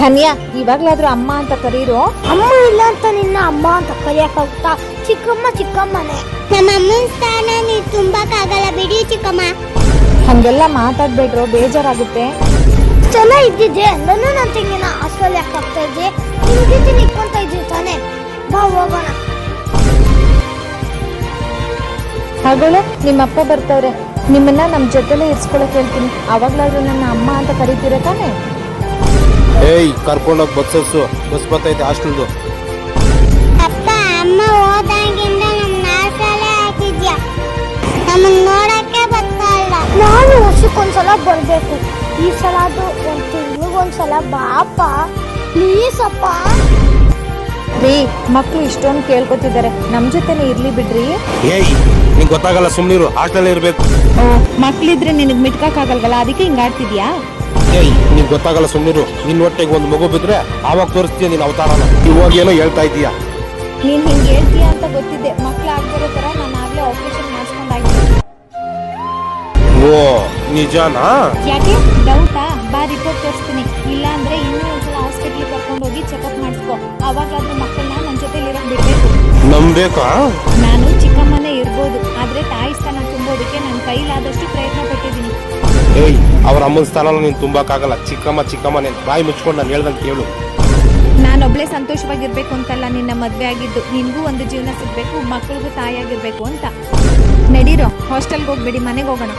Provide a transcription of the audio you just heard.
ಧನ್ಯ, ಇವಾಗ್ಲಾದ್ರೂ ಅಮ್ಮ ಅಂತ ಕರೀರೋ. ಅಮ್ಮ ಇಲ್ಲ ಅಂತ ನಿನ್ನ ಅಮ್ಮ ಅಂತ ಕರೆಯಕ್ಕಾಗುತ್ತಾ? ಚಿಕ್ಕಮ್ಮ ಚಿಕ್ಕಮ್ಮನೇ. ನಮ್ಮ ಅಮ್ಮನ ಸ್ಥಾನ ನೀವು ತುಂಬಕ್ಕಾಗಲ್ಲ ಬಿಡಿ ಚಿಕ್ಕಮ್ಮ. ಹಂಗೆಲ್ಲ ಮಾತಾಡ್ಬೇಡ್ರೋ, ಬೇಜಾರಾಗುತ್ತೆ. ಚೆನ್ನ ಇದ್ದಿದ್ದೆ ನಾನು ನನ್ನ ತಂಗಿನ ಹಾಸ್ಟೆಲ್ ಯಾಕೆ ಆಗ್ತಾ ಇದ್ದೆ? ನಿನ್ ಜೊತೆ ನಿಕ್ಕೊಂತ ಇದ್ವಿ ತಾನೆ, ಬಾ ಹೋಗೋಣ. ಹಾಗಳು ನಿಮ್ಮಪ್ಪ ಬರ್ತವ್ರೆ, ನಿಮ್ಮನ್ನ ನಮ್ ಜೊತೆಲೆ ಇರ್ಸ್ಕೊಳಕ್ ಹೇಳ್ತೀನಿ. ಅವಾಗ್ಲಾದ್ರೂ ನನ್ನ ಅಮ್ಮ ಅಂತ ಕರಿತೀರ ತಾನೆ? ಏಯ್, ಕರ್ಕೊಂಡೋಗಿ ಬಸ್ ಬರ್ತೈತೆ ಹಾಸ್ಟೆಲ್ದು. ಅಪ್ಪ, ಅಮ್ಮ ಹೋದಾಗಿಂದ ನಮ್ಮ ಹಾಸ್ಟೆಲ್ಲೇ ಹಾಕಿದ್ಯಾ, ನಮ್ಮನ್ನ ನೋಡಕ್ಕೆ ಬರ್ತಾ ಇಲ್ಲ. ನಾನು ವರ್ಷಕ್ಕೊಂದ್ಸಲ ಬರ್ಬೇಕು. ಈ ಸಲ ಅದು ಒಂದ್ ತಿಂಗ್ಳಿಗೊಂದ್ಸಲ ಬಾಪ ಪ್ಲೀಸ್ ಅಪ್ಪ. ರೀ, ಮಕ್ಳು ಇಷ್ಟೊಂದು ಕೇಳ್ಕೊತಿದ್ದಾರೆ, ನಮ್ ಜೊತೆನೆ ಇರ್ಲಿ ಬಿಡ್ರಿ. ಏಯ್, ನಿಂಗೆ ಗೊತ್ತಾಗಲ್ಲ, ಸುಮ್ನಿರು, ಹಾಸ್ಟೆಲ್ ಇರ್ಬೇಕು. ಮಕ್ಳಿದ್ರೆ ನಿನಗ್ ಮಿಟ್ಕಾಗಲ್ವಲ್ಲ, ಅದಕ್ಕೆ ಹಿಂಗಾಡ್ತಿದ್ಯಾ? ಏಯ್, ನಿಂಗೆ ಗೊತ್ತಾಗಲ್ಲ, ಸುಮ್ನಿರು. ನಿನ್ ಹೊಟ್ಟೆಗೆ ಒಂದು ಮಗು ಬಿದ್ರೆ ಆವಾಗ ತೋರಿಸ್ತೀಯ ನೀನ್ ಅವತಾರನ. ಇವಾಗ ಏನೋ ಹೇಳ್ತಾ ಇದೀಯಾ? ನೀನ್ ಹಿಂಗ್ ಹೇಳ್ತೀಯ ಅಂತ ಗೊತ್ತಿದ್ದೆ. ಮಕ್ಳು ಆಗ್ದಿರೋ ತರ ನಾನು ಆಗ್ಲೇ ಆಪರೇಷನ್ ಮಾಡಿಸ್ಕೊಂಡಾಗಿದೆ. ಓ, ನಿಜಾನಾ? ಯಾಕೆ ಡೌಟಾ? ಬಾ, ರಿಪೋರ್ಟ್ ತೋರಿಸ್ತೀನಿ. ಇಲ್ಲ ಅಂದ್ರೆ ಇನ್ನೂ ಒಂದ್ಸಲ ಹಾಸ್ಪಿಟ್ಲಿಗೆ ಕರ್ಕೊಂಡು ಹೋಗಿ ಚೆಕಪ್ ಮಾಡಿಸ್ಕೊ. ಅವಾಗ್ಲಾದ್ರೂ ಮಕ್ಕಳನ್ನ ನನ್ನ ಜೊತೆಲಿ ಇರಕ್ ಬಿಡ್ಬೇಕು. ನಂಬೇಕಾ? ನಾನು ಚಿಕ್ಕಮ್ಮನೇ ಇರ್ಬೋದು, ಆದ್ರೆ ತಾಯಿ ಸ್ಥಾನ ತುಂಬೋದಕ್ಕೆ ನನ್ನ ಕೈಲಾದಷ್ಟು ಪ್ರಯತ್ನ ಪಟ್ಟಿದ್ದೀನಿ. ಏಯ್, ಅವ್ರ ಅಮ್ಮನ ಸ್ಥಾನ ನೀನ್ ತುಂಬಕ್ಕಾಗಲ್ಲ. ಚಿಕ್ಕಮ್ಮ ನೀನ್ ಬಾಯಿ ಮುಚ್ಕೊಂಡು ನಾನು ಹೇಳ್ದಂಗೆ ಕೇಳು. ನಾನೊಬ್ಳೆ ಸಂತೋಷವಾಗಿರ್ಬೇಕು ಅಂತಲ್ಲ ನಿನ್ನ ಮದ್ವೆ ಆಗಿದ್ದು. ನಿನ್ಗೂ ಒಂದು ಜೀವನ ಸಿಗ್ಬೇಕು, ಮಕ್ಕಳಿಗೂ ತಾಯಿಯಾಗಿರ್ಬೇಕು ಅಂತ. ನಡೀರೋ, ಹಾಸ್ಟೆಲ್ಗೆ ಹೋಗ್ಬೇಡಿ, ಮನೆಗೆ ಹೋಗೋಣ.